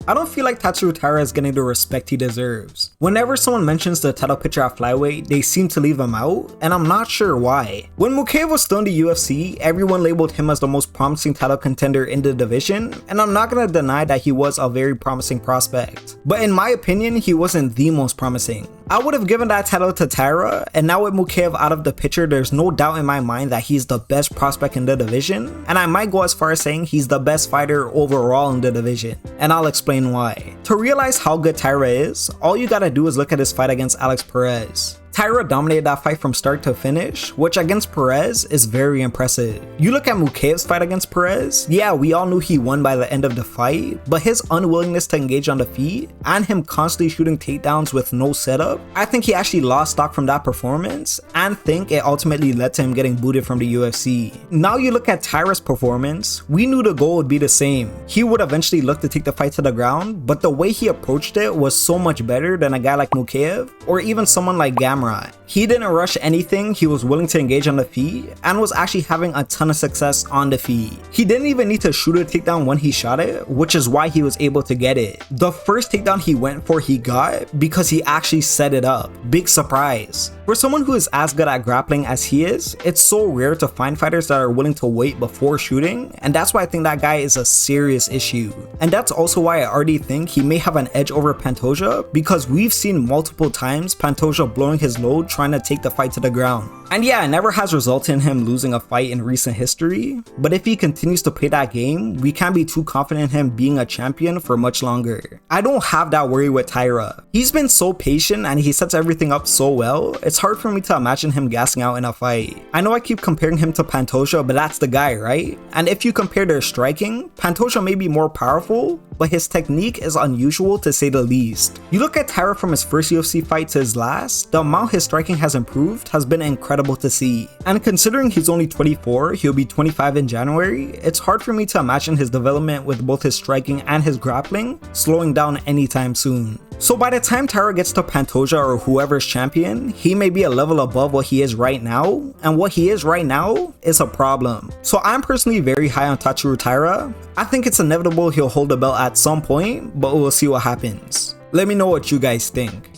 I don't feel like Tatsuro Taira is getting the respect he deserves. Whenever someone mentions the title picture at flyweight, they seem to leave him out, and I'm not sure why. When Mukev was still in the UFC, everyone labeled him as the most promising title contender in the division, and I'm not gonna deny that he was a very promising prospect. But in my opinion, he wasn't the most promising. I would have given that title to Taira, and now with Mukev out of the picture, there's no doubt in my mind that he's the best prospect in the division, and I might go as far as saying he's the best fighter overall in the division, and I'll explain why. To realize how good Taira is, all you gotta do is look at his fight against Alex Perez. Taira dominated that fight from start to finish, which against Perez is very impressive. You look at Mukev's fight against Perez, yeah, we all knew he won by the end of the fight, but his unwillingness to engage on the feet, and him constantly shooting takedowns with no setup, I think he actually lost stock from that performance, and think it ultimately led to him getting booted from the UFC. Now you look at Taira's performance, we knew the goal would be the same. He would eventually look to take the fight to the ground, but the way he approached it was so much better than a guy like Mukev, or even someone like Gamrot. He didn't rush anything, he was willing to engage on the feet, and was actually having a ton of success on the feet. He didn't even need to shoot a takedown when he shot it, which is why he was able to get it. The first takedown he went for he got because he actually set it up. Big surprise. For someone who is as good at grappling as he is, it's so rare to find fighters that are willing to wait before shooting, and that's why I think that guy is a serious issue. And that's also why I already think he may have an edge over Pantoja, because we've seen multiple times Pantoja blowing his load trying to take the fight to the ground. And yeah, it never has resulted in him losing a fight in recent history, but if he continues to play that game, we can't be too confident in him being a champion for much longer. I don't have that worry with Taira. He's been so patient and he sets everything up so well, it's hard for me to imagine him gassing out in a fight. I know I keep comparing him to Pantoja, but that's the guy, right? And if you compare their striking, Pantoja may be more powerful, but his technique is unusual to say the least. You look at Taira from his first UFC fight to his last, the amount his striking has improved has been incredible to see. And considering he's only 24, he'll be 25 in January, it's hard for me to imagine his development with both his striking and his grappling slowing down anytime soon. So by the time Taira gets to Pantoja or whoever's champion, he may be a level above what he is right now, and what he is right now is a problem. So I'm personally very high on Tatsuro Taira. I think it's inevitable he'll hold the belt at some point, but we'll see what happens. Let me know what you guys think.